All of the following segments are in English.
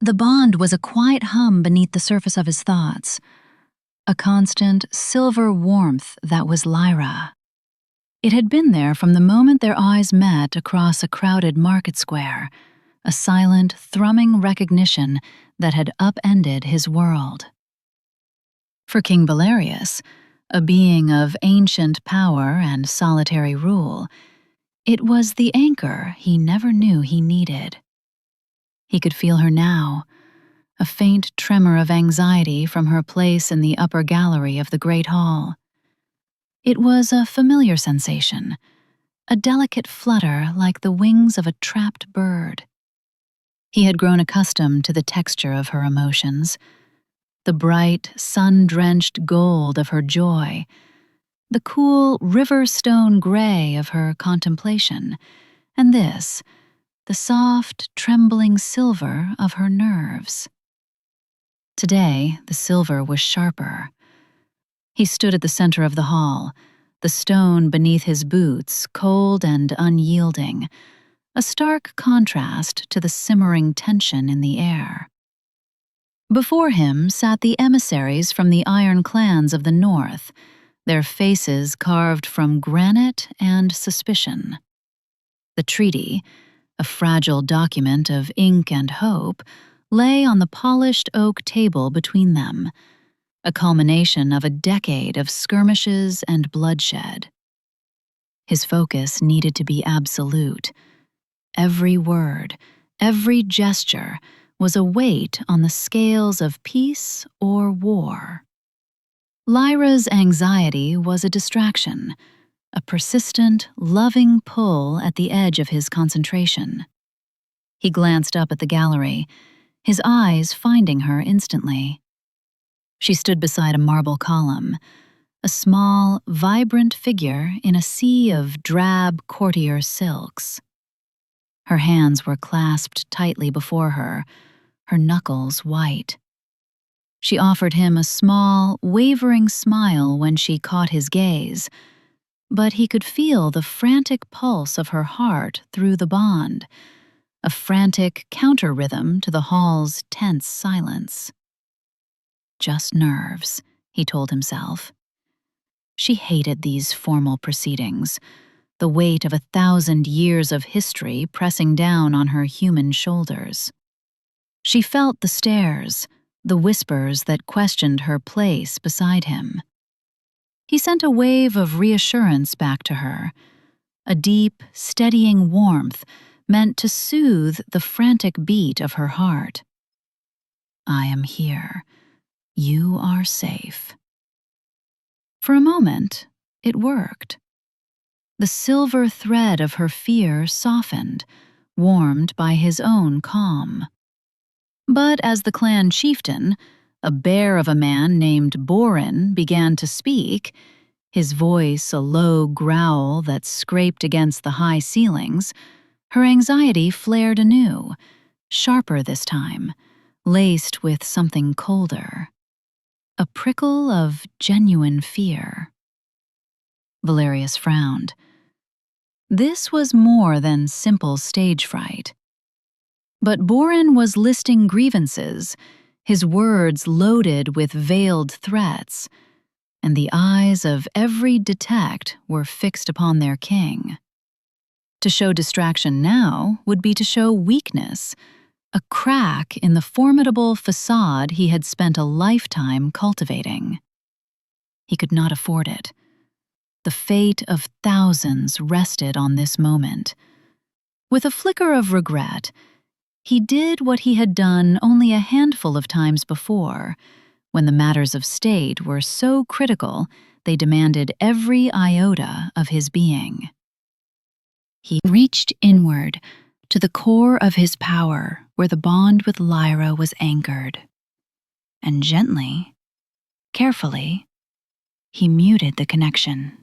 The bond was a quiet hum beneath the surface of his thoughts, a constant silver warmth that was Lyra. It had been there from the moment their eyes met across a crowded market square, a silent, thrumming recognition that had upended his world. For King Belarius, a being of ancient power and solitary rule, it was the anchor he never knew he needed. He could feel her now, a faint tremor of anxiety from her place in the upper gallery of the great hall. It was a familiar sensation, a delicate flutter like the wings of a trapped bird. He had grown accustomed to the texture of her emotions, the bright, sun-drenched gold of her joy, the cool river-stone gray of her contemplation, and this, the soft, trembling silver of her nerves. Today, the silver was sharper. He stood at the center of the hall, the stone beneath his boots cold and unyielding, a stark contrast to the simmering tension in the air. Before him sat the emissaries from the iron clans of the north, their faces carved from granite and suspicion. The treaty, a fragile document of ink and hope, lay on the polished oak table between them, a culmination of a decade of skirmishes and bloodshed. His focus needed to be absolute. Every word, every gesture was a weight on the scales of peace or war. Lyra's anxiety was a distraction, a persistent, loving pull at the edge of his concentration. He glanced up at the gallery, his eyes finding her instantly. She stood beside a marble column, a small, vibrant figure in a sea of drab courtier silks. Her hands were clasped tightly before her, her knuckles white. She offered him a small, wavering smile when she caught his gaze, but he could feel the frantic pulse of her heart through the bond, a frantic counter-rhythm to the hall's tense silence. Just nerves, he told himself. She hated these formal proceedings, the weight of 1,000 years of history pressing down on her human shoulders. She felt the stares, the whispers that questioned her place beside him. He sent a wave of reassurance back to her, a deep, steadying warmth meant to soothe the frantic beat of her heart. I am here. You are safe. For a moment, it worked. The silver thread of her fear softened, warmed by his own calm. But as the clan chieftain, a bear of a man named Borin, began to speak, his voice a low growl that scraped against the high ceilings, her anxiety flared anew, sharper this time, laced with something colder. A prickle of genuine fear. Belarius frowned. This was more than simple stage fright. But Borin was listing grievances, his words loaded with veiled threats, and the eyes of every detect were fixed upon their king. To show distraction now would be to show weakness, a crack in the formidable facade he had spent a lifetime cultivating. He could not afford it. The fate of thousands rested on this moment. With a flicker of regret, he did what he had done only a handful of times before, when the matters of state were so critical they demanded every iota of his being. He reached inward, to the core of his power where the bond with Lyra was anchored, and gently, carefully, he muted the connection.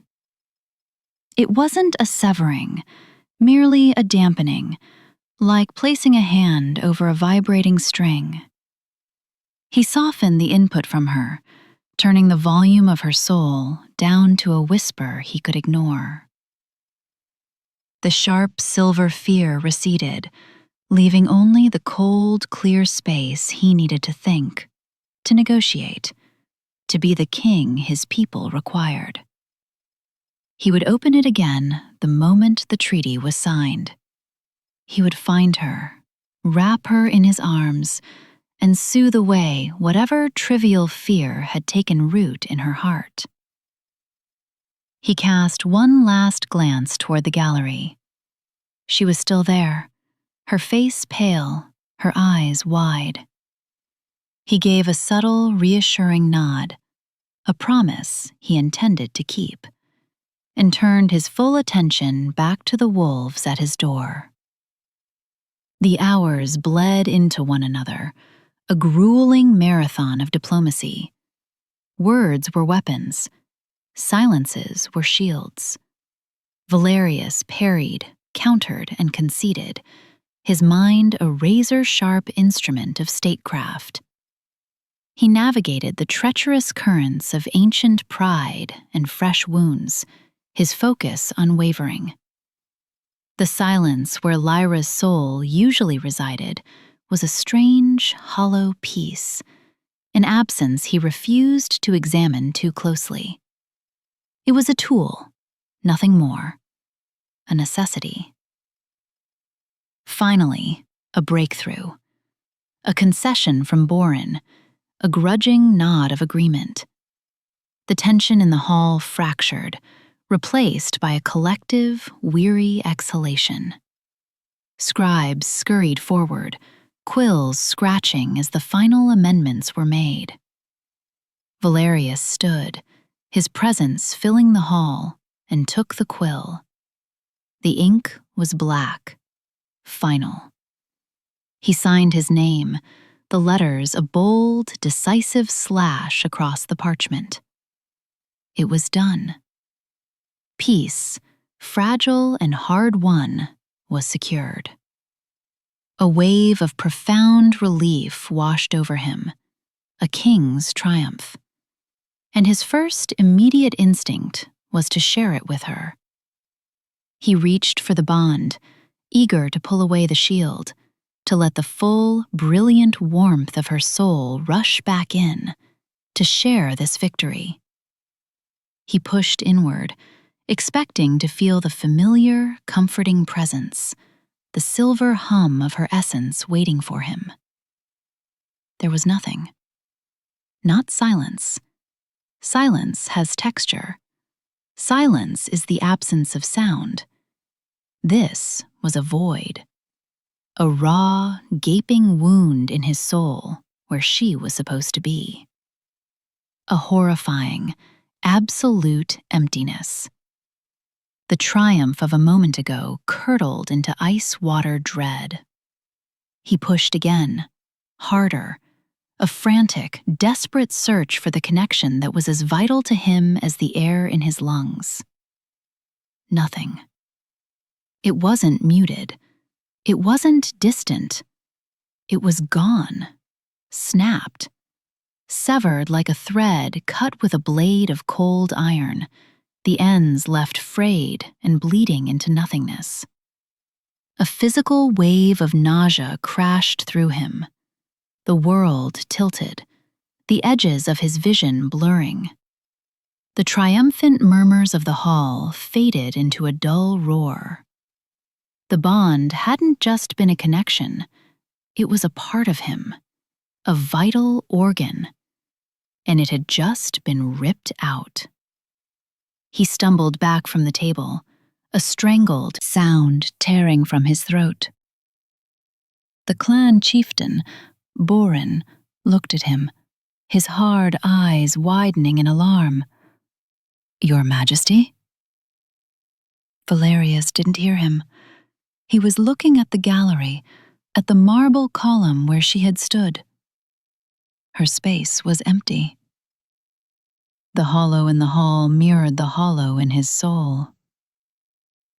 It wasn't a severing, merely a dampening, like placing a hand over a vibrating string. He softened the input from her, turning the volume of her soul down to a whisper he could ignore. The sharp silver fear receded, leaving only the cold, clear space he needed to think, to negotiate, to be the king his people required. He would open it again the moment the treaty was signed. He would find her, wrap her in his arms, and soothe away whatever trivial fear had taken root in her heart. He cast one last glance toward the gallery. She was still there, her face pale, her eyes wide. He gave a subtle, reassuring nod, a promise he intended to keep, and turned his full attention back to the wolves at his door. The hours bled into one another, a grueling marathon of diplomacy. Words were weapons. Silences were shields. Valerius parried, countered, and conceded, his mind a razor-sharp instrument of statecraft. He navigated the treacherous currents of ancient pride and fresh wounds, his focus unwavering. The silence where Lyra's soul usually resided was a strange, hollow peace, an absence he refused to examine too closely. It was a tool, nothing more, a necessity. Finally, a breakthrough, a concession from Borin, a grudging nod of agreement. The tension in the hall fractured, replaced by a collective, weary exhalation. Scribes scurried forward, quills scratching as the final amendments were made. Valerius stood, his presence filling the hall, and took the quill. The ink was black, final. He signed his name, the letters a bold, decisive slash across the parchment. It was done. Peace, fragile and hard-won, was secured. A wave of profound relief washed over him, a king's triumph. And his first immediate instinct was to share it with her. He reached for the bond, eager to pull away the shield, to let the full, brilliant warmth of her soul rush back in, to share this victory. He pushed inward, expecting to feel the familiar, comforting presence, the silver hum of her essence waiting for him. There was nothing. Not silence. Silence has texture. Silence is the absence of sound. This was a void. A raw, gaping wound in his soul where she was supposed to be. A horrifying, absolute emptiness. The triumph of a moment ago curdled into ice-water dread. He pushed again, harder, a frantic, desperate search for the connection that was as vital to him as the air in his lungs. Nothing. It wasn't muted. It wasn't distant. It was gone, snapped, severed like a thread cut with a blade of cold iron, the ends left frayed and bleeding into nothingness. A physical wave of nausea crashed through him. The world tilted, the edges of his vision blurring. The triumphant murmurs of the hall faded into a dull roar. The bond hadn't just been a connection, it was a part of him, a vital organ, and it had just been ripped out. He stumbled back from the table, a strangled sound tearing from his throat. The clan chieftain, Borin, looked at him, his hard eyes widening in alarm. "Your Majesty?" Valerius didn't hear him. He was looking at the gallery, at the marble column where she had stood. Her space was empty. The hollow in the hall mirrored the hollow in his soul.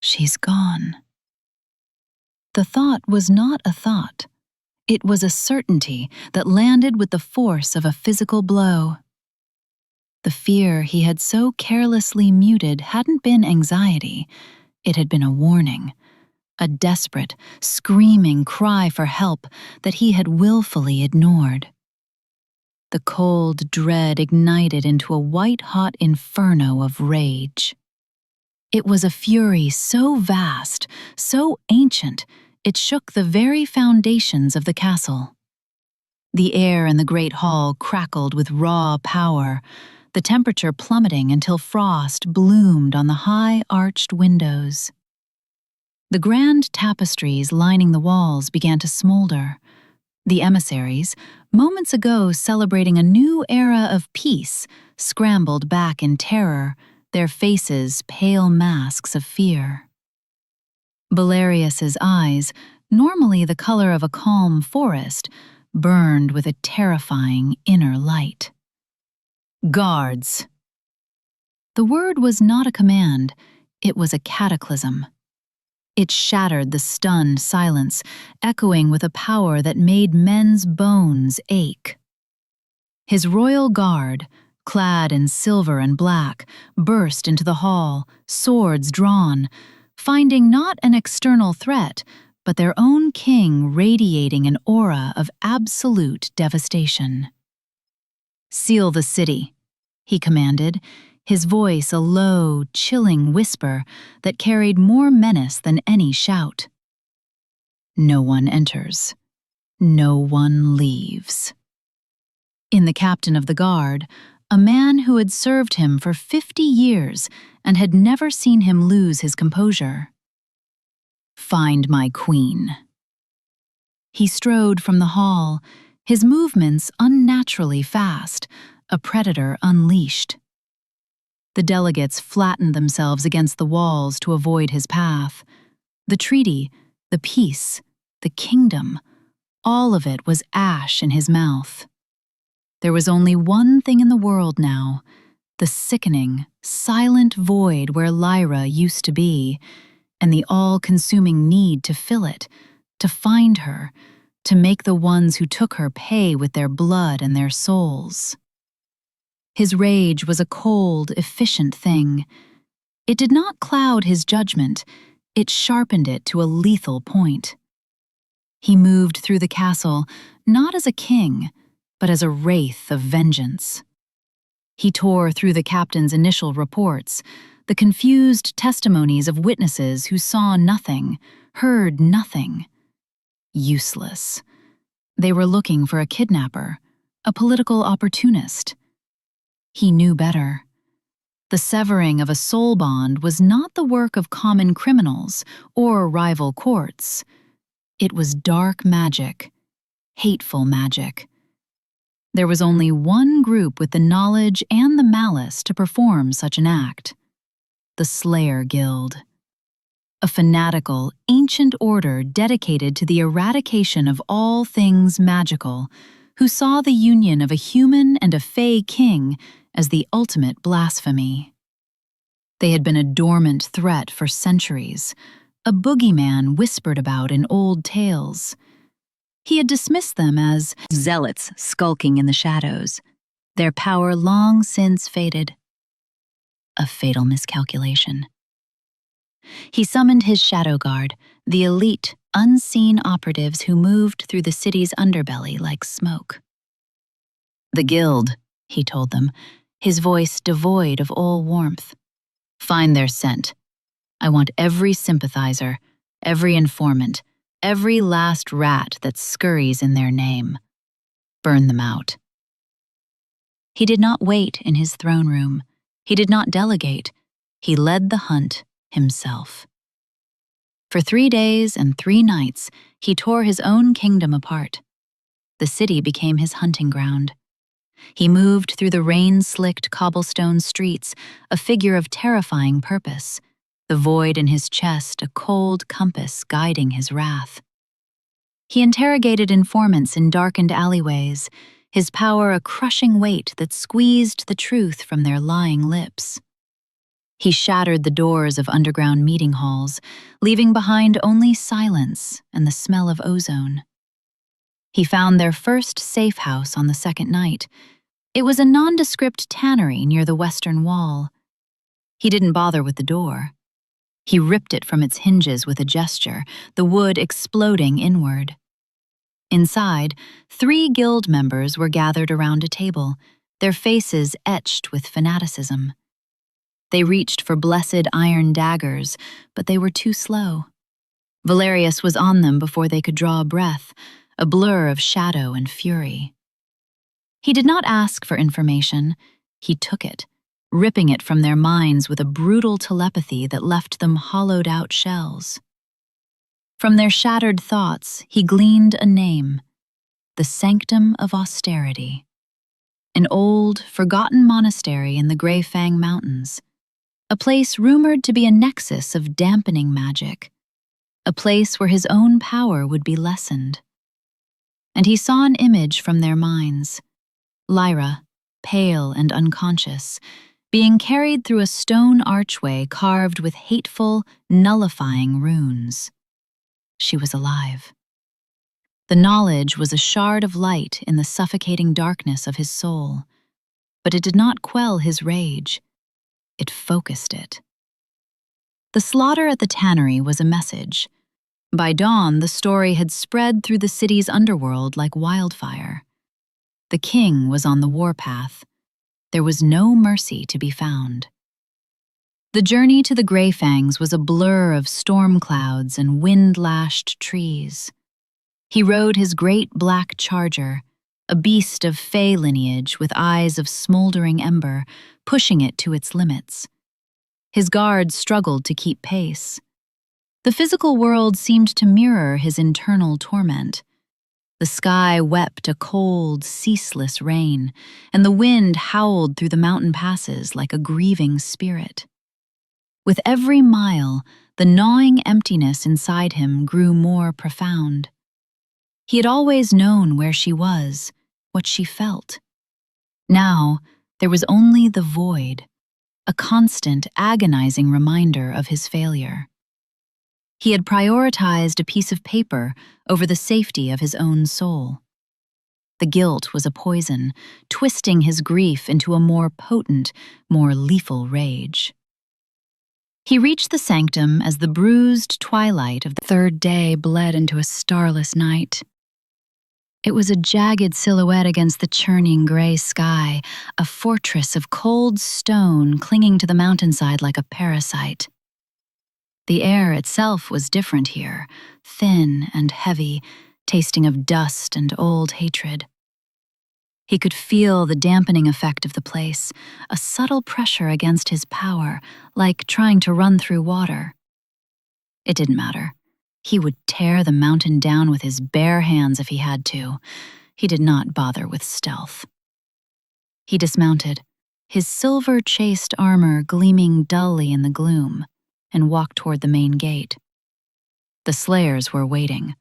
She's gone. The thought was not a thought. It was a certainty that landed with the force of a physical blow. The fear he had so carelessly muted hadn't been anxiety. It had been a warning, a desperate, screaming cry for help that he had willfully ignored. The cold dread ignited into a white-hot inferno of rage. It was a fury so vast, so ancient, it shook the very foundations of the castle. The air in the great hall crackled with raw power, the temperature plummeting until frost bloomed on the high arched windows. The grand tapestries lining the walls began to smolder. The emissaries, moments ago celebrating a new era of peace, scrambled back in terror, their faces pale masks of fear. Belarius's eyes, normally the color of a calm forest, burned with a terrifying inner light. "Guards!" The word was not a command, it was a cataclysm. It shattered the stunned silence, echoing with a power that made men's bones ache. His royal guard, clad in silver and black, burst into the hall, swords drawn, finding not an external threat, but their own king radiating an aura of absolute devastation. "Seal the city," he commanded, his voice a low, chilling whisper that carried more menace than any shout. No one enters. No one leaves. In the captain of the guard, a man who had served him for 50 years and had never seen him lose his composure. "Find my queen." He strode from the hall, his movements unnaturally fast, a predator unleashed. The delegates flattened themselves against the walls to avoid his path. The treaty, the peace, the kingdom, all of it was ash in his mouth. There was only one thing in the world now, the sickening, silent void where Lyra used to be, and the all-consuming need to fill it, to find her, to make the ones who took her pay with their blood and their souls. His rage was a cold, efficient thing. It did not cloud his judgment, it sharpened it to a lethal point. He moved through the castle, not as a king, but as a wraith of vengeance. He tore through the captain's initial reports, the confused testimonies of witnesses who saw nothing, heard nothing. Useless. They were looking for a kidnapper, a political opportunist. He knew better. The severing of a soul bond was not the work of common criminals or rival courts. It was dark magic, hateful magic. There was only one group with the knowledge and the malice to perform such an act: the Slayer Guild. A fanatical, ancient order dedicated to the eradication of all things magical, who saw the union of a human and a fey king as the ultimate blasphemy. They had been a dormant threat for centuries, a boogeyman whispered about in old tales. He had dismissed them as zealots skulking in the shadows, their power long since faded. A fatal miscalculation. He summoned his shadow guard, the elite, unseen operatives who moved through the city's underbelly like smoke. "The guild," he told them, his voice devoid of all warmth. "Find their scent. I want every sympathizer, every informant, every last rat that scurries in their name. Burn them out." He did not wait in his throne room. He did not delegate. He led the hunt himself. For 3 days and 3 nights, he tore his own kingdom apart. The city became his hunting ground. He moved through the rain-slicked cobblestone streets, a figure of terrifying purpose, the void in his chest a cold compass guiding his wrath. He interrogated informants in darkened alleyways, his power a crushing weight that squeezed the truth from their lying lips. He shattered the doors of underground meeting halls, leaving behind only silence and the smell of ozone. He found their first safe house on the second night. It was a nondescript tannery near the western wall. He didn't bother with the door. He ripped it from its hinges with a gesture, the wood exploding inward. Inside, 3 guild members were gathered around a table, their faces etched with fanaticism. They reached for blessed iron daggers, but they were too slow. Valerius was on them before they could draw a breath, a blur of shadow and fury. He did not ask for information, he took it, ripping it from their minds with a brutal telepathy that left them hollowed-out shells. From their shattered thoughts, he gleaned a name, the Sanctum of Austerity, an old, forgotten monastery in the Grey Fang Mountains, a place rumored to be a nexus of dampening magic, a place where his own power would be lessened. And he saw an image from their minds, Lyra, pale and unconscious, being carried through a stone archway carved with hateful, nullifying runes. She was alive. The knowledge was a shard of light in the suffocating darkness of his soul, but it did not quell his rage. It focused it. The slaughter at the tannery was a message. By dawn, the story had spread through the city's underworld like wildfire. The king was on the warpath. There was no mercy to be found. The journey to the Grey Fangs was a blur of storm clouds and wind-lashed trees. He rode his great black charger, a beast of fey lineage with eyes of smoldering ember, pushing it to its limits. His guards struggled to keep pace. The physical world seemed to mirror his internal torment. The sky wept a cold, ceaseless rain, and the wind howled through the mountain passes like a grieving spirit. With every mile, the gnawing emptiness inside him grew more profound. He had always known where she was, what she felt. Now, there was only the void, a constant, agonizing reminder of his failure. He had prioritized a piece of paper over the safety of his own soul. The guilt was a poison, twisting his grief into a more potent, more lethal rage. He reached the sanctum as the bruised twilight of the third day bled into a starless night. It was a jagged silhouette against the churning gray sky, a fortress of cold stone clinging to the mountainside like a parasite. The air itself was different here, thin and heavy, tasting of dust and old hatred. He could feel the dampening effect of the place, a subtle pressure against his power, like trying to run through water. It didn't matter. He would tear the mountain down with his bare hands if he had to. He did not bother with stealth. He dismounted, his silver-chased armor gleaming dully in the gloom, and walked toward the main gate. The slayers were waiting.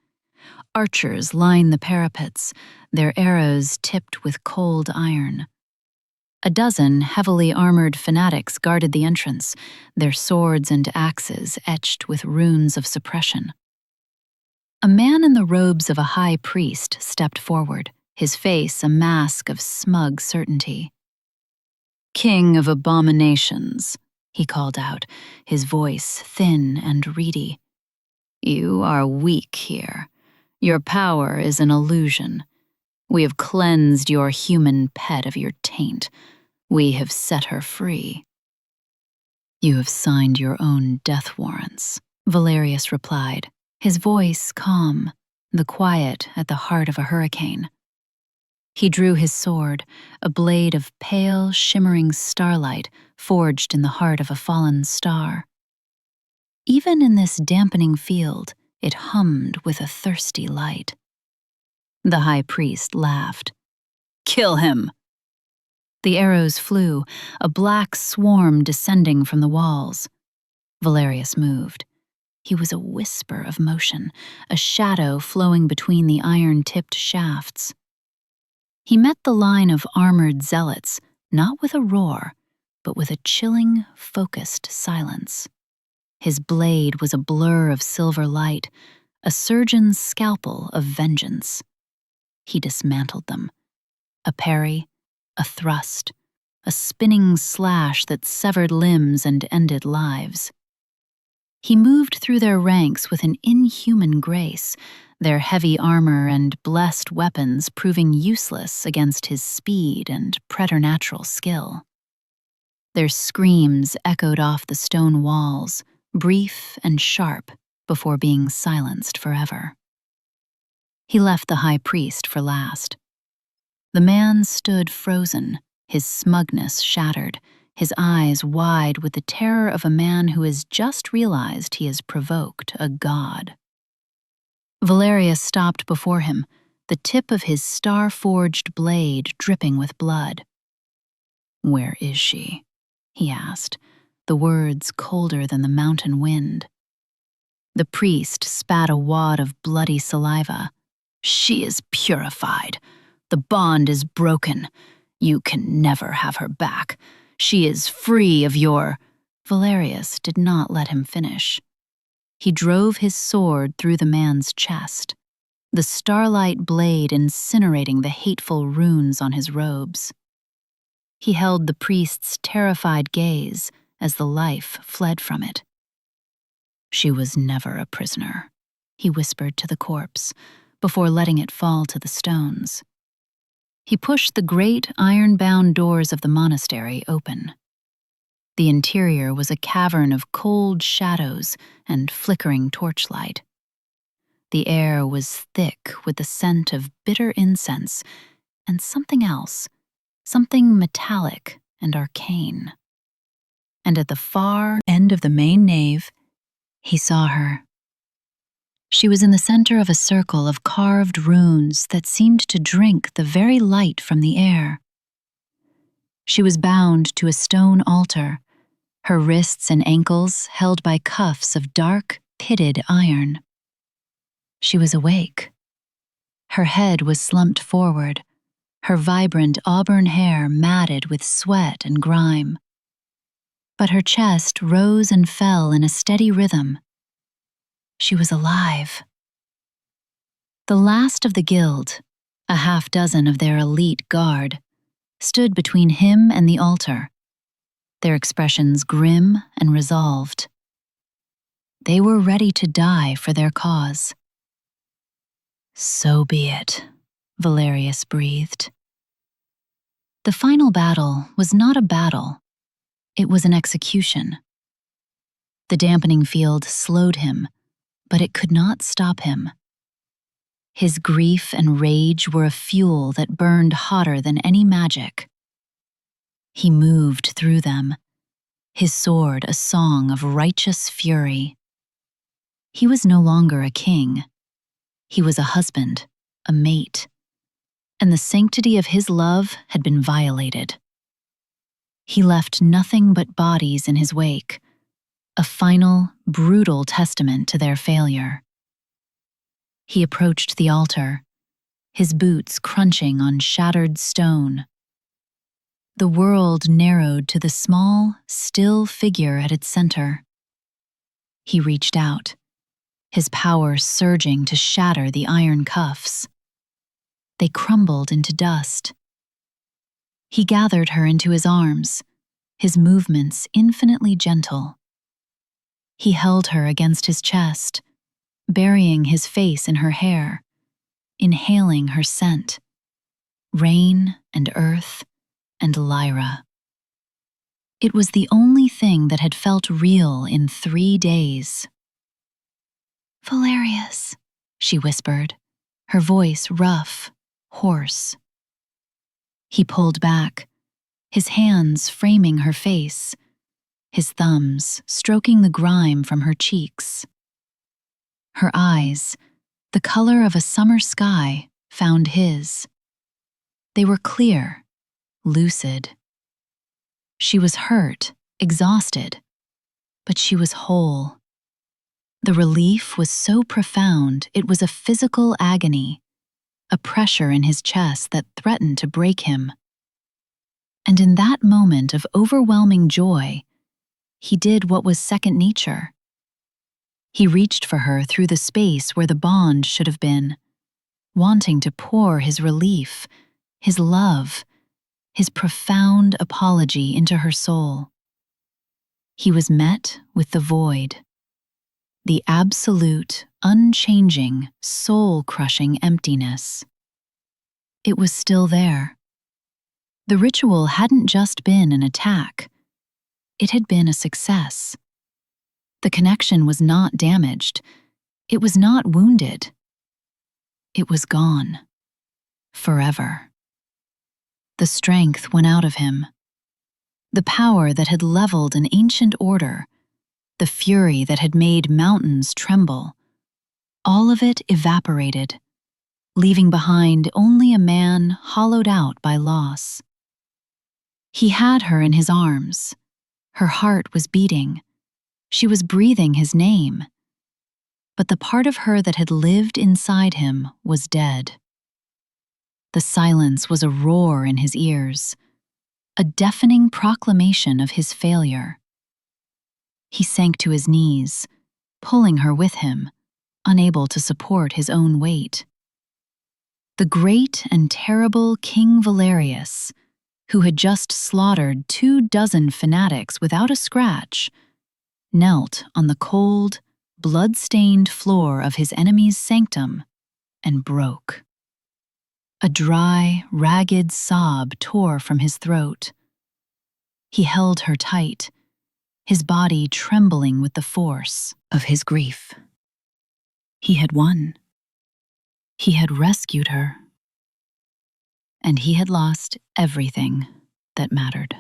Archers lined the parapets, their arrows tipped with cold iron. A dozen heavily armored fanatics guarded the entrance, their swords and axes etched with runes of suppression. A man in the robes of a high priest stepped forward, his face a mask of smug certainty. "King of abominations," he called out, his voice thin and reedy. "You are weak here. Your power is an illusion. We have cleansed your human pet of your taint. We have set her free." "You have signed your own death warrants," Valerius replied, his voice calm, the quiet at the heart of a hurricane. He drew his sword, a blade of pale, shimmering starlight forged in the heart of a fallen star. Even in this dampening field, it hummed with a thirsty light. The high priest laughed. "Kill him!" The arrows flew, a black swarm descending from the walls. Valerius moved. He was a whisper of motion, a shadow flowing between the iron-tipped shafts. He met the line of armored zealots, not with a roar, but with a chilling, focused silence. His blade was a blur of silver light, a surgeon's scalpel of vengeance. He dismantled them. A parry, a thrust, a spinning slash that severed limbs and ended lives. He moved through their ranks with an inhuman grace, their heavy armor and blessed weapons proving useless against his speed and preternatural skill. Their screams echoed off the stone walls, brief and sharp, before being silenced forever. He left the high priest for last. The man stood frozen, his smugness shattered, his eyes wide with the terror of a man who has just realized he has provoked a god. Valerius stopped before him, the tip of his star-forged blade dripping with blood. "Where is she?" he asked, the words colder than the mountain wind. The priest spat a wad of bloody saliva. "She is purified. The bond is broken. You can never have her back. She is free of your—" Valerius did not let him finish. He drove his sword through the man's chest, the starlight blade incinerating the hateful runes on his robes. He held the priest's terrified gaze as the life fled from it. "She was never a prisoner," he whispered to the corpse, before letting it fall to the stones. He pushed the great iron-bound doors of the monastery open. The interior was a cavern of cold shadows and flickering torchlight. The air was thick with the scent of bitter incense and something else, something metallic and arcane. And at the far end of the main nave, he saw her. She was in the center of a circle of carved runes that seemed to drink the very light from the air. She was bound to a stone altar, her wrists and ankles held by cuffs of dark, pitted iron. She was awake. Her head was slumped forward, her vibrant auburn hair matted with sweat and grime. But her chest rose and fell in a steady rhythm. She was alive. The last of the guild, a half-dozen of their elite guard, stood between him and the altar, their expressions grim and resolved. They were ready to die for their cause. "So be it," Valerius breathed. The final battle was not a battle. It was an execution. The dampening field slowed him, but it could not stop him. His grief and rage were a fuel that burned hotter than any magic. He moved through them, his sword a song of righteous fury. He was no longer a king. He was a husband, a mate, and the sanctity of his love had been violated. He left nothing but bodies in his wake, a final, brutal testament to their failure. He approached the altar, his boots crunching on shattered stone. The world narrowed to the small, still figure at its center. He reached out, his power surging to shatter the iron cuffs. They crumbled into dust. He gathered her into his arms, his movements infinitely gentle. He held her against his chest, burying his face in her hair, inhaling her scent, rain and earth and Lyra. It was the only thing that had felt real in 3 days. "Valerius," she whispered, her voice rough, hoarse. He pulled back, his hands framing her face, his thumbs stroking the grime from her cheeks. Her eyes, the color of a summer sky, found his. They were clear, lucid. She was hurt, exhausted, but she was whole. The relief was so profound it was a physical agony, a pressure in his chest that threatened to break him. And in that moment of overwhelming joy, he did what was second nature. He reached for her through the space where the bond should have been, wanting to pour his relief, his love, his profound apology into her soul. He was met with the void. the absolute, unchanging, soul-crushing emptiness. It was still there. The ritual hadn't just been an attack. It had been a success. The connection was not damaged. It was not wounded. It was gone. Forever. The strength went out of him. The power that had leveled an ancient order, the fury that had made mountains tremble, all of it evaporated, leaving behind only a man hollowed out by loss. He had her in his arms. Her heart was beating. She was breathing his name. But the part of her that had lived inside him was dead. The silence was a roar in his ears, a deafening proclamation of his failure. He sank to his knees, pulling her with him, unable to support his own weight. The great and terrible King Valerius, who had just slaughtered 24 fanatics without a scratch, knelt on the cold, blood-stained floor of his enemy's sanctum and broke. A dry, ragged sob tore from his throat. He held her tight, his body trembling with the force of his grief. He had won. He had rescued her. And he had lost everything that mattered.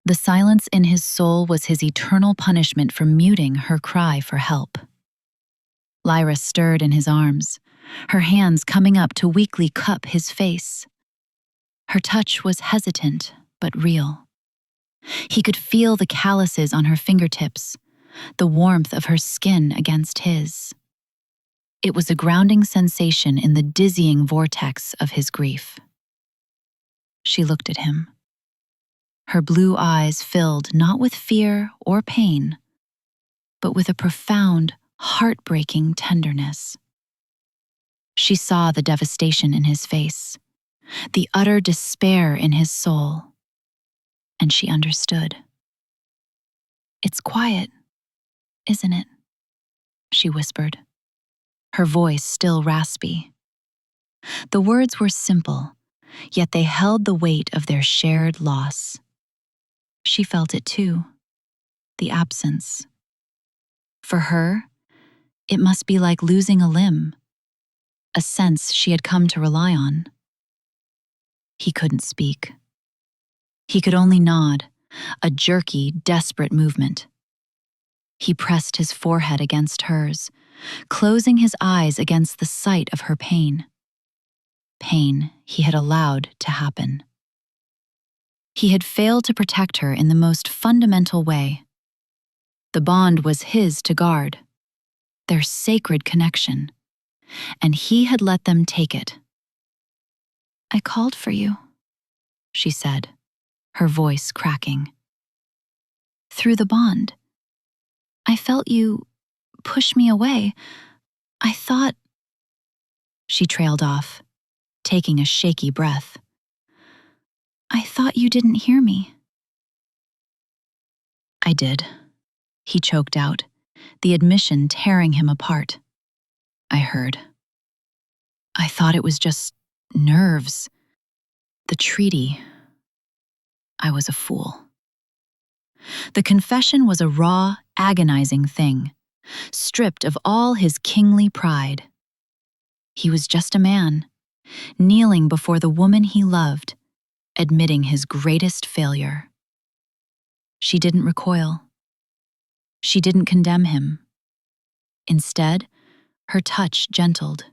The silence in his soul was his eternal punishment for muting her cry for help. Lyra stirred in his arms, her hands coming up to weakly cup his face. Her touch was hesitant but real. He could feel the calluses on her fingertips, the warmth of her skin against his. It was a grounding sensation in the dizzying vortex of his grief. She looked at him. Her blue eyes filled not with fear or pain, but with a profound, heartbreaking tenderness. She saw the devastation in his face, the utter despair in his soul, and she understood. "It's quiet, isn't it?" she whispered, her voice still raspy. The words were simple, yet they held the weight of their shared loss. She felt it too, the absence. For her, it must be like losing a limb, a sense she had come to rely on. He couldn't speak. He could only nod, a jerky, desperate movement. He pressed his forehead against hers, closing his eyes against the sight of her pain. Pain he had allowed to happen. He had failed to protect her in the most fundamental way. The bond was his to guard, their sacred connection, and he had let them take it. "I called for you," she said, her voice cracking. "Through the bond. I felt you push me away. I thought—" She trailed off, taking a shaky breath. "I thought you didn't hear me." "I did," he choked out, the admission tearing him apart. "I heard. I thought it was just nerves. The treaty. I was a fool." The confession was a raw, agonizing thing, stripped of all his kingly pride. He was just a man, kneeling before the woman he loved, admitting his greatest failure. She didn't recoil. She didn't condemn him. Instead, her touch gentled.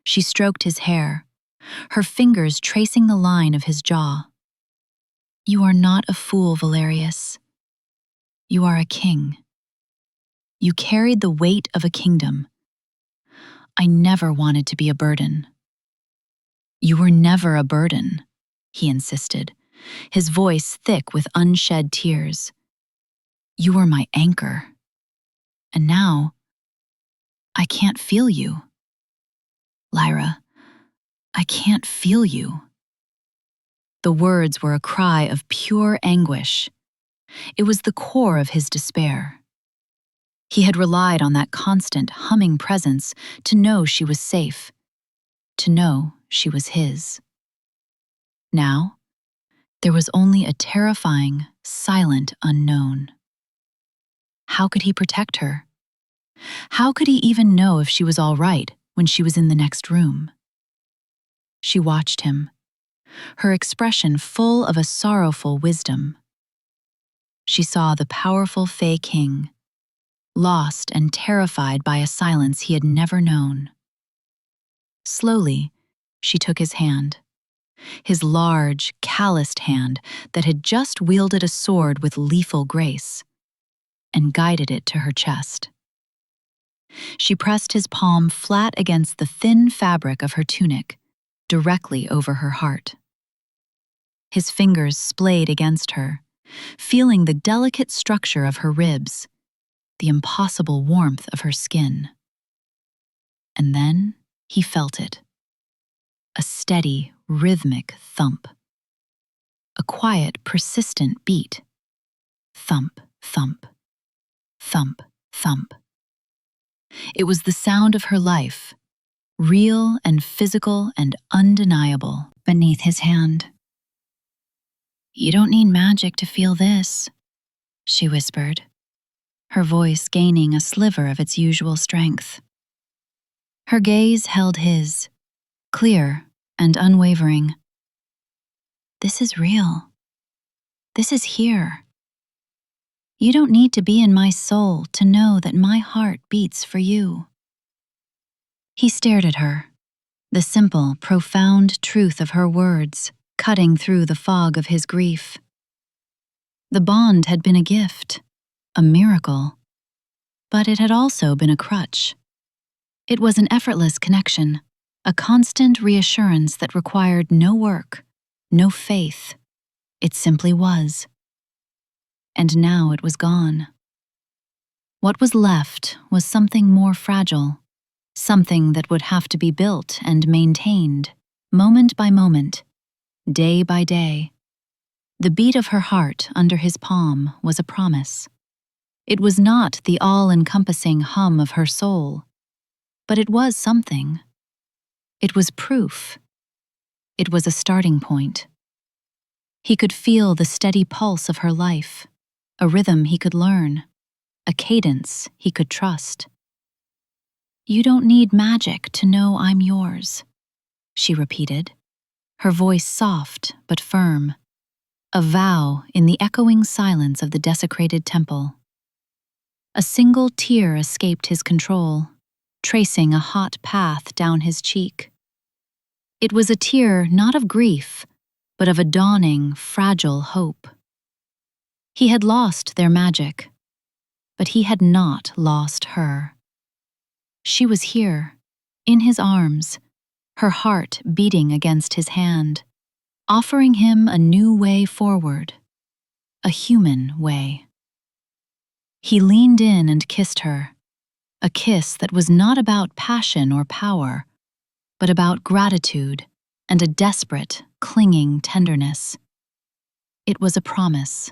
She stroked his hair, her fingers tracing the line of his jaw. "You are not a fool, Valerius. You are a king. You carried the weight of a kingdom. I never wanted to be a burden." "You were never a burden," he insisted, his voice thick with unshed tears. "You were my anchor. And now, I can't feel you. Lyra, I can't feel you." The words were a cry of pure anguish. It was the core of his despair. He had relied on that constant, humming presence to know she was safe, to know she was his. Now, there was only a terrifying, silent unknown. How could he protect her? How could he even know if she was all right when she was in the next room? She watched him, her expression full of a sorrowful wisdom. She saw the powerful Fey King, lost and terrified by a silence he had never known. Slowly, she took his hand, his large, calloused hand that had just wielded a sword with lethal grace, and guided it to her chest. She pressed his palm flat against the thin fabric of her tunic, directly over her heart. His fingers splayed against her, feeling the delicate structure of her ribs, the impossible warmth of her skin. And then he felt it. A steady, rhythmic thump. A quiet, persistent beat. Thump, thump, thump, thump. It was the sound of her life, real and physical and undeniable, beneath his hand. "You don't need magic to feel this," she whispered, her voice gaining a sliver of its usual strength. Her gaze held his, clear and unwavering. "This is real. This is here. You don't need to be in my soul to know that my heart beats for you." He stared at her, the simple, profound truth of her words cutting through the fog of his grief. The bond had been a gift, a miracle, but it had also been a crutch. It was an effortless connection, a constant reassurance that required no work, no faith. It simply was. And now it was gone. What was left was something more fragile, something that would have to be built and maintained, moment by moment, day by day. The beat of her heart under his palm was a promise. It was not the all-encompassing hum of her soul, but it was something. It was proof. It was a starting point. He could feel the steady pulse of her life, a rhythm he could learn, a cadence he could trust. "You don't need magic to know I'm yours," she repeated, her voice soft but firm, a vow in the echoing silence of the desecrated temple. A single tear escaped his control, tracing a hot path down his cheek. It was a tear not of grief, but of a dawning, fragile hope. He had lost their magic, but he had not lost her. She was here, in his arms, her heart beating against his hand, offering him a new way forward, a human way. He leaned in and kissed her, a kiss that was not about passion or power, but about gratitude and a desperate, clinging tenderness. It was a promise.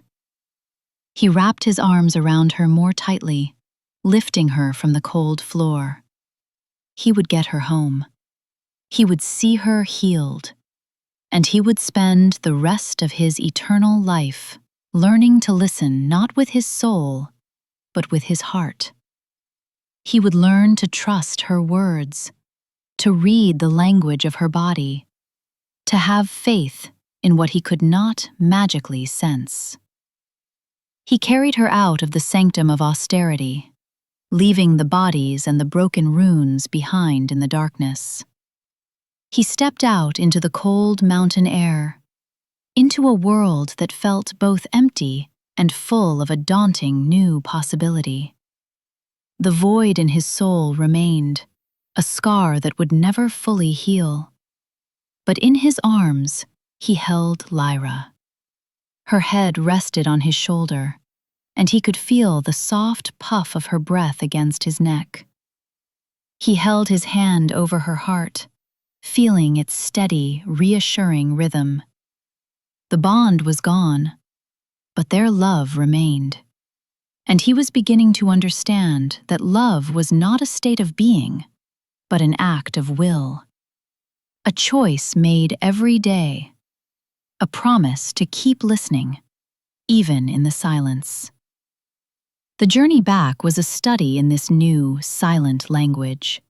He wrapped his arms around her more tightly, lifting her from the cold floor. He would get her home. He would see her healed, and he would spend the rest of his eternal life learning to listen not with his soul, but with his heart. He would learn to trust her words, to read the language of her body, to have faith in what he could not magically sense. He carried her out of the sanctum of austerity, leaving the bodies and the broken runes behind in the darkness. He stepped out into the cold mountain air, into a world that felt both empty and full of a daunting new possibility. The void in his soul remained, a scar that would never fully heal. But in his arms, he held Lyra. Her head rested on his shoulder, and he could feel the soft puff of her breath against his neck. He held his hand over her heart, feeling its steady, reassuring rhythm. The bond was gone, but their love remained. And he was beginning to understand that love was not a state of being, but an act of will. A choice made every day. A promise to keep listening, even in the silence. The journey back was a study in this new, silent language.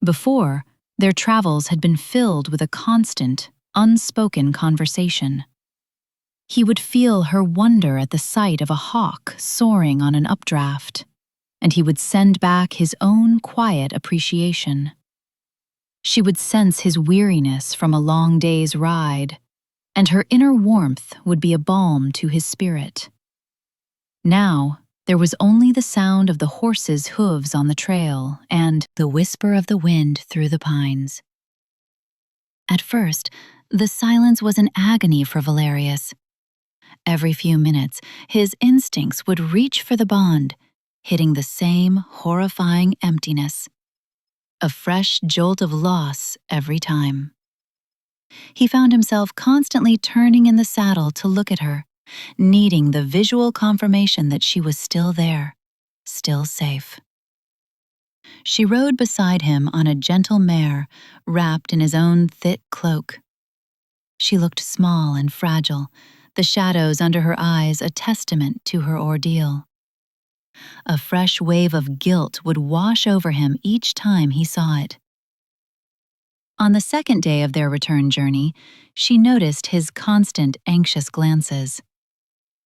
Before, their travels had been filled with a constant, unspoken conversation. He would feel her wonder at the sight of a hawk soaring on an updraft, and he would send back his own quiet appreciation. She would sense his weariness from a long day's ride, and her inner warmth would be a balm to his spirit. Now, there was only the sound of the horses' hooves on the trail and the whisper of the wind through the pines. At first, the silence was an agony for Valerius. Every few minutes, his instincts would reach for the bond, hitting the same horrifying emptiness. A fresh jolt of loss every time. He found himself constantly turning in the saddle to look at her, needing the visual confirmation that she was still there, still safe. She rode beside him on a gentle mare, wrapped in his own thick cloak. She looked small and fragile, the shadows under her eyes a testament to her ordeal. A fresh wave of guilt would wash over him each time he saw it. On the second day of their return journey, she noticed his constant anxious glances.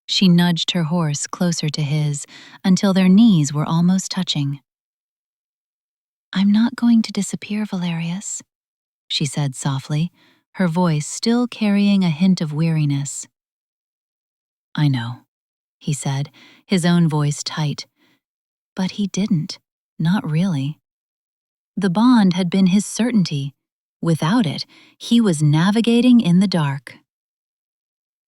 She nudged her horse closer to his until their knees were almost touching. "I'm not going to disappear, Valerius," she said softly, her voice still carrying a hint of weariness. "I know," he said, his own voice tight. But he didn't, not really. The bond had been his certainty. Without it, he was navigating in the dark.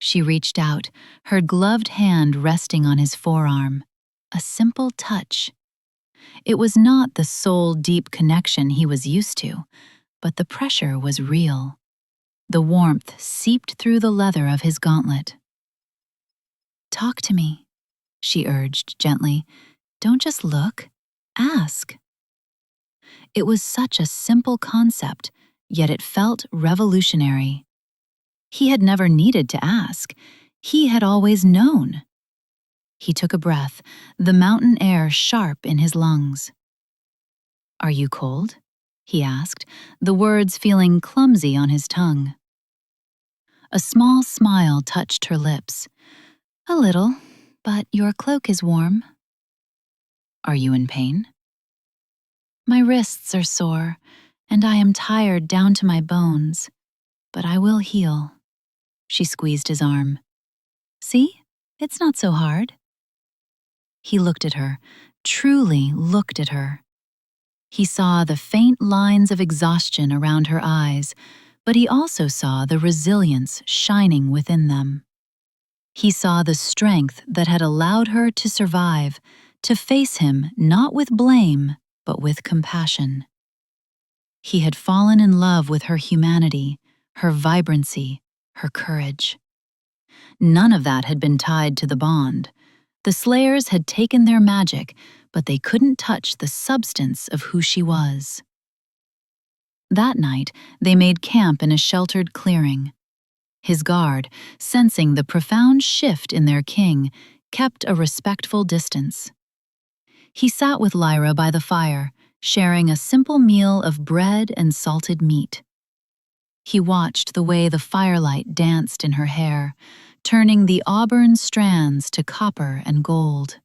She reached out, her gloved hand resting on his forearm. A simple touch. It was not the soul-deep connection he was used to, but the pressure was real. The warmth seeped through the leather of his gauntlet. "Talk to me," she urged gently. "Don't just look, ask." It was such a simple concept, yet it felt revolutionary. He had never needed to ask. He had always known. He took a breath, the mountain air sharp in his lungs. "Are you cold?" he asked, the words feeling clumsy on his tongue. A small smile touched her lips. "A little, but your cloak is warm." "Are you in pain?" "My wrists are sore, and I am tired down to my bones, but I will heal." She squeezed his arm. "See? It's not so hard." He looked at her, truly looked at her. He saw the faint lines of exhaustion around her eyes, but he also saw the resilience shining within them. He saw the strength that had allowed her to survive, to face him not with blame, but with compassion. He had fallen in love with her humanity, her vibrancy, her courage. None of that had been tied to the bond. The Slayers had taken their magic, but they couldn't touch the substance of who she was. That night, they made camp in a sheltered clearing. His guard, sensing the profound shift in their king, kept a respectful distance. He sat with Lyra by the fire, sharing a simple meal of bread and salted meat. He watched the way the firelight danced in her hair, turning the auburn strands to copper and gold.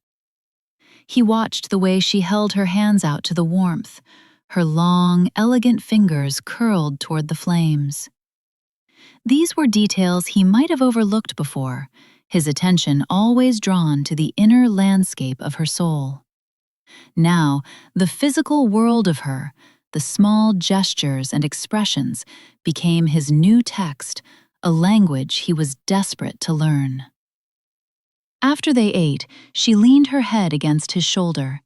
He watched the way she held her hands out to the warmth, her long, elegant fingers curled toward the flames. These were details he might have overlooked before, his attention always drawn to the inner landscape of her soul. Now, the physical world of her, the small gestures and expressions, became his new text, a language he was desperate to learn. After they ate, she leaned her head against his shoulder.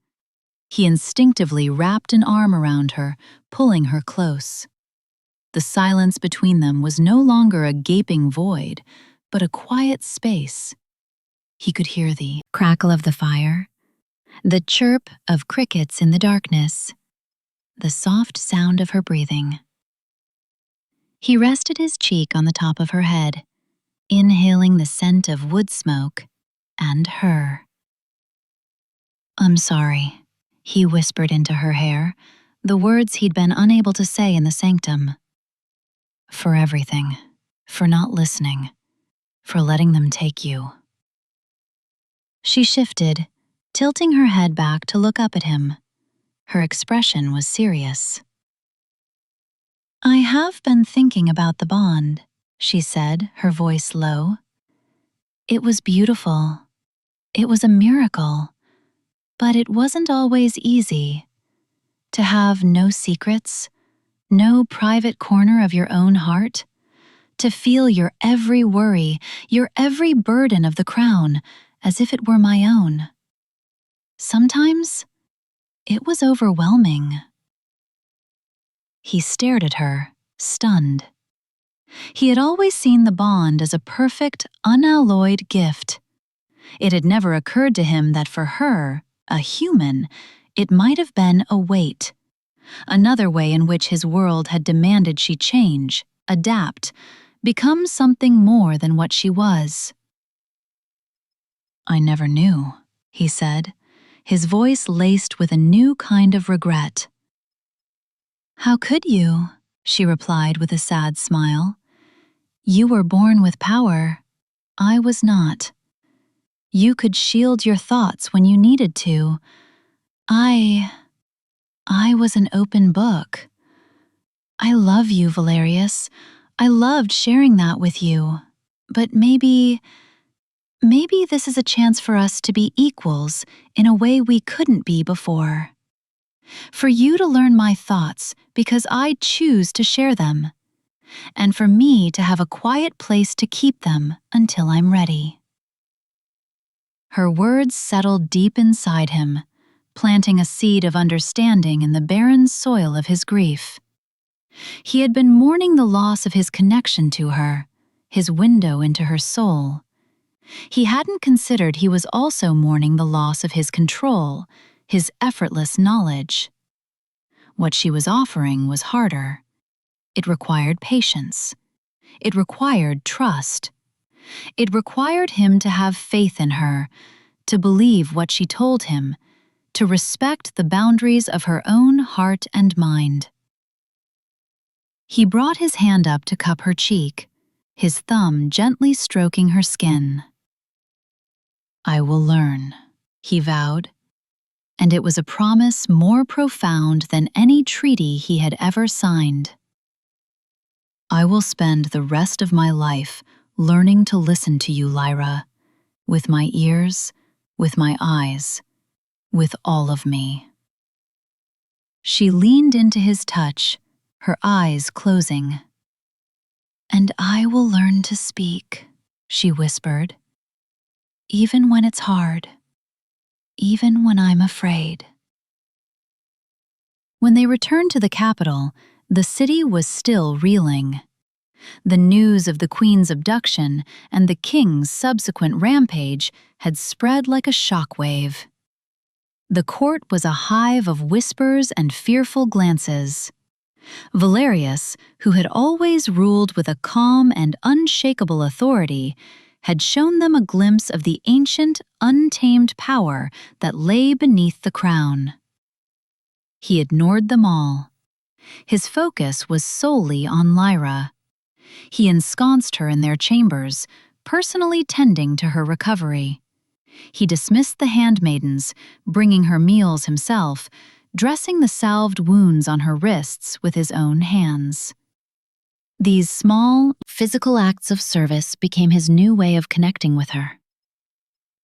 He instinctively wrapped an arm around her, pulling her close. The silence between them was no longer a gaping void, but a quiet space. He could hear the crackle of the fire, the chirp of crickets in the darkness, the soft sound of her breathing. He rested his cheek on the top of her head, inhaling the scent of wood smoke and her. "I'm sorry," he whispered into her hair, the words he'd been unable to say in the sanctum. "For everything, for not listening, for letting them take you." She shifted, tilting her head back to look up at him. Her expression was serious. "I have been thinking about the bond," she said, her voice low. "It was beautiful. It was a miracle. But it wasn't always easy. To have no secrets, no private corner of your own heart, to feel your every worry, your every burden of the crown, as if it were my own. Sometimes, it was overwhelming." He stared at her, stunned. He had always seen the bond as a perfect, unalloyed gift. It had never occurred to him that for her, a human, it might have been a weight, another way in which his world had demanded she change, adapt, become something more than what she was. "I never knew," he said, his voice laced with a new kind of regret. "How could you?" she replied with a sad smile. "You were born with power. I was not. You could shield your thoughts when you needed to. I was an open book. I love you, Valerius. I loved sharing that with you. But maybe this is a chance for us to be equals in a way we couldn't be before. For you to learn my thoughts because I choose to share them, and for me to have a quiet place to keep them until I'm ready." Her words settled deep inside him, planting a seed of understanding in the barren soil of his grief. He had been mourning the loss of his connection to her, his window into her soul. He hadn't considered he was also mourning the loss of his control, his effortless knowledge. What she was offering was harder. It required patience. It required trust. It required him to have faith in her, to believe what she told him, to respect the boundaries of her own heart and mind. He brought his hand up to cup her cheek, his thumb gently stroking her skin. "I will learn," he vowed, and it was a promise more profound than any treaty he had ever signed. "I will spend the rest of my life learning to listen to you, Lyra, with my ears, with my eyes, with all of me." She leaned into his touch, her eyes closing. "And I will learn to speak," she whispered, "even when it's hard, even when I'm afraid." When they returned to the capital, the city was still reeling. The news of the Queen's abduction and the King's subsequent rampage had spread like a shockwave. The court was a hive of whispers and fearful glances. Valerius, who had always ruled with a calm and unshakable authority, had shown them a glimpse of the ancient, untamed power that lay beneath the crown. He ignored them all. His focus was solely on Lyra. He ensconced her in their chambers, personally tending to her recovery. He dismissed the handmaidens, bringing her meals himself, dressing the salved wounds on her wrists with his own hands. These small, physical acts of service became his new way of connecting with her.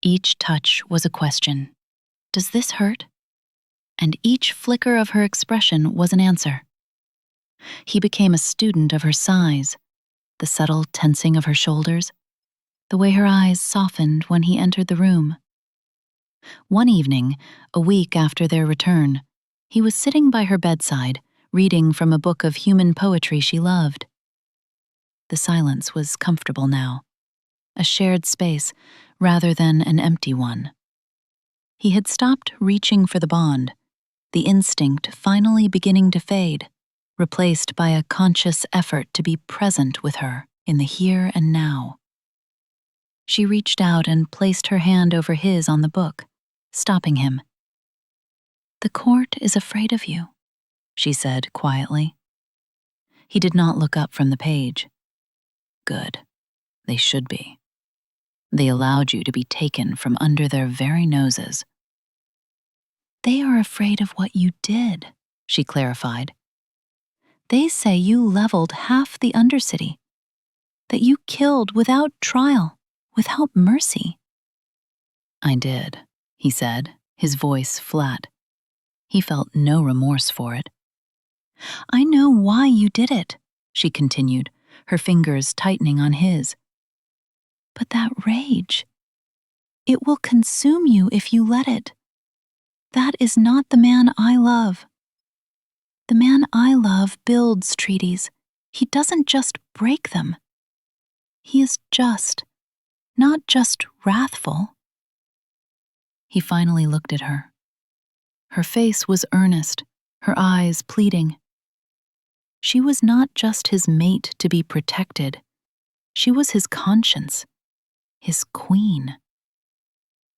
Each touch was a question. "Does this hurt?" And each flicker of her expression was an answer. He became a student of her sighs, the subtle tensing of her shoulders, the way her eyes softened when he entered the room. One evening, a week after their return, he was sitting by her bedside, reading from a book of human poetry she loved. The silence was comfortable now. a shared space rather than an empty one. He had stopped reaching for the bond, the instinct finally beginning to fade, replaced by a conscious effort to be present with her in the here and now. She reached out and placed her hand over his on the book, stopping him. "The court is afraid of you," she said quietly. He did not look up from the page. Good. They should be. They allowed you to be taken from under their very noses. "They are afraid of what you did," she clarified. "They say you leveled half the Undercity, that you killed without trial, without mercy." "I did," he said, his voice flat. He felt no remorse for it. "I know why you did it," she continued, her fingers tightening on his. "But that rage, it will consume you if you let it. That is not the man I love. The man I love builds treaties. He doesn't just break them. He is just, not just wrathful." He finally looked at her. Her face was earnest, her eyes pleading. She was not just his mate to be protected. She was his conscience, his queen.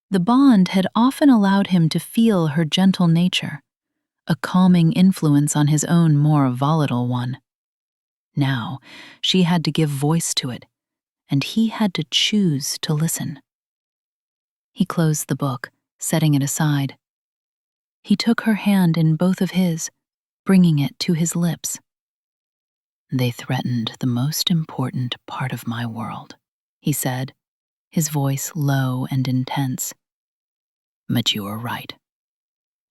The bond had often allowed him to feel her gentle nature, a calming influence on his own more volatile one. Now, she had to give voice to it, and he had to choose to listen. He closed the book, setting it aside. He took her hand in both of his, bringing it to his lips. "They threatened the most important part of my world," he said, his voice low and intense. "But you are right.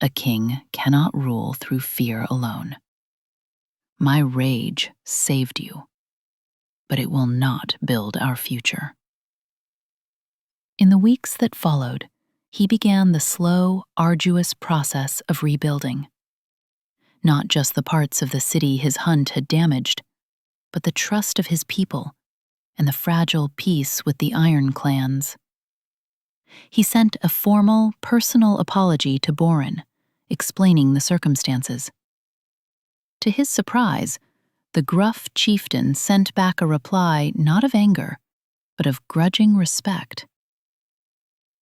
A king cannot rule through fear alone. My rage saved you, but it will not build our future." In the weeks that followed, he began the slow, arduous process of rebuilding. Not just the parts of the city his hunt had damaged, but the trust of his people and the fragile peace with the Iron Clans. He sent a formal, personal apology to Boren, explaining the circumstances. To his surprise, the gruff chieftain sent back a reply not of anger, but of grudging respect.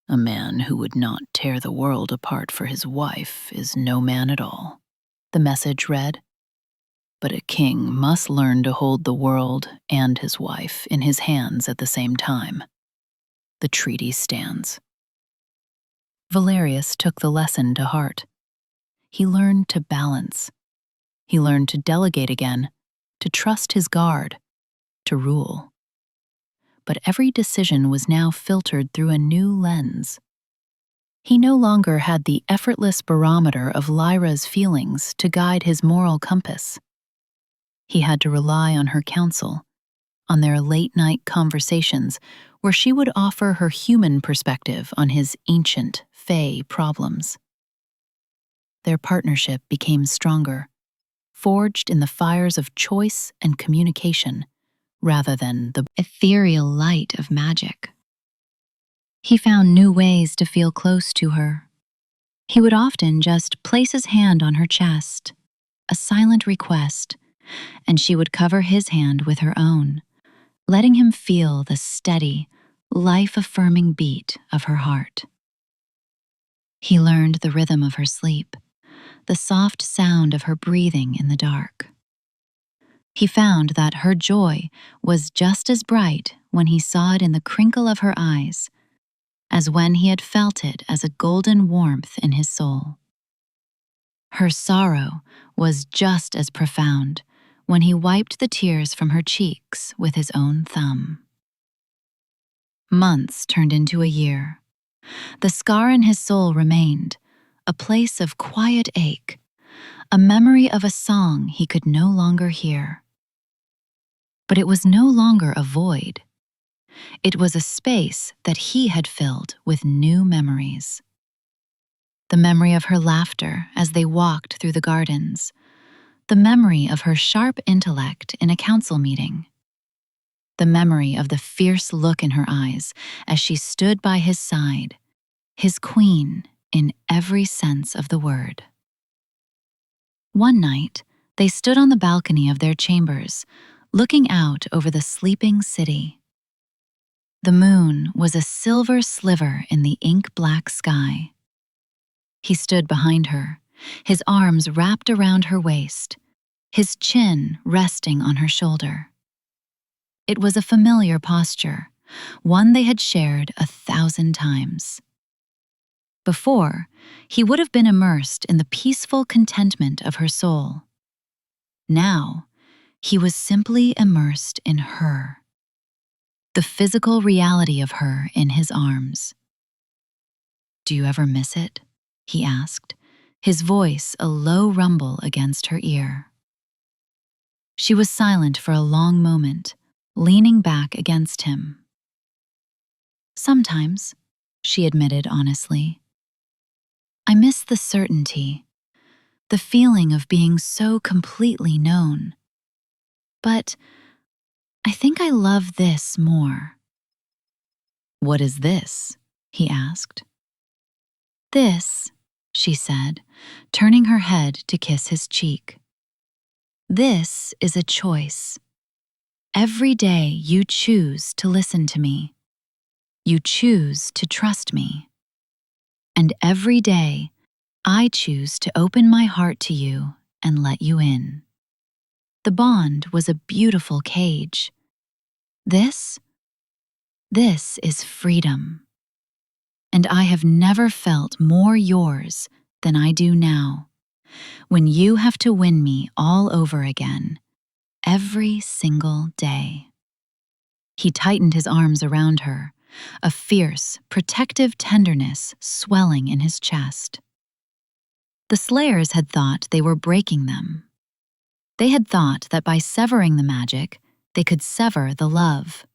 "A man who would not tear the world apart for his wife is no man at all," the message read. "But a king must learn to hold the world and his wife in his hands at the same time. The treaty stands." Valerius took the lesson to heart. He learned to balance. He learned to delegate again, to trust his guard, to rule. But every decision was now filtered through a new lens. He no longer had the effortless barometer of Lyra's feelings to guide his moral compass. He had to rely on her counsel, on their late-night conversations where she would offer her human perspective on his ancient, fey problems. Their partnership became stronger, forged in the fires of choice and communication, rather than the ethereal light of magic. He found new ways to feel close to her. He would often just place his hand on her chest, a silent request, and she would cover his hand with her own, letting him feel the steady, life-affirming beat of her heart. He learned the rhythm of her sleep, the soft sound of her breathing in the dark. He found that her joy was just as bright when he saw it in the crinkle of her eyes as when he had felt it as a golden warmth in his soul. Her sorrow was just as profound when he wiped the tears from her cheeks with his own thumb. Months turned into a year. The scar in his soul remained, a place of quiet ache, a memory of a song he could no longer hear. But it was no longer a void. It was a space that he had filled with new memories. The memory of her laughter as they walked through the gardens, the memory of her sharp intellect in a council meeting. the memory of the fierce look in her eyes as she stood by his side, his queen in every sense of the word. One night, they stood on the balcony of their chambers, looking out over the sleeping city. The moon was a silver sliver in the ink-black sky. He stood behind her, his arms wrapped around her waist, his chin resting on her shoulder. It was a familiar posture, one they had shared 1,000 times. Before, he would have been immersed in the peaceful contentment of her soul. Now, he was simply immersed in her, the physical reality of her in his arms. "Do you ever miss it?" he asked, his voice a low rumble against her ear. She was silent for a long moment, leaning back against him. "Sometimes," she admitted honestly. "I miss the certainty, the feeling of being so completely known. But I think I love this more." "What is this?" he asked. "This," she said, turning her head to kiss his cheek. "This is a choice. Every day you choose to listen to me. You choose to trust me. And every day I choose to open my heart to you and let you in." The bond was a beautiful cage. This is freedom. And I have never felt more yours than I do now, when you have to win me all over again, every single day. He tightened his arms around her, a fierce, protective tenderness swelling in his chest. The Slayers had thought they were breaking them. They had thought that by severing the magic, they could sever the love.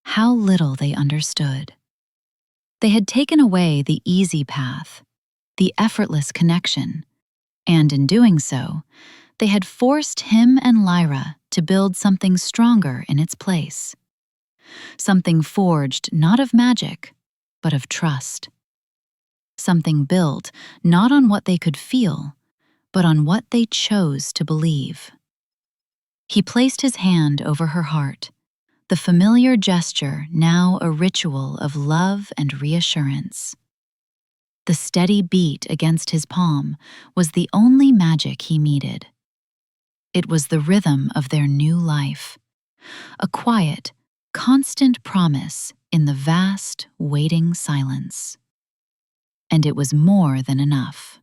How little they understood. They had taken away the easy path, the effortless connection, and in doing so, they had forced him and Lyra to build something stronger in its place. Something forged not of magic, but of trust. Something built not on what they could feel, but on what they chose to believe. He placed his hand over her heart, the familiar gesture now a ritual of love and reassurance. The steady beat against his palm was the only magic he needed. It was the rhythm of their new life, a quiet, constant promise in the vast, waiting silence. And it was more than enough.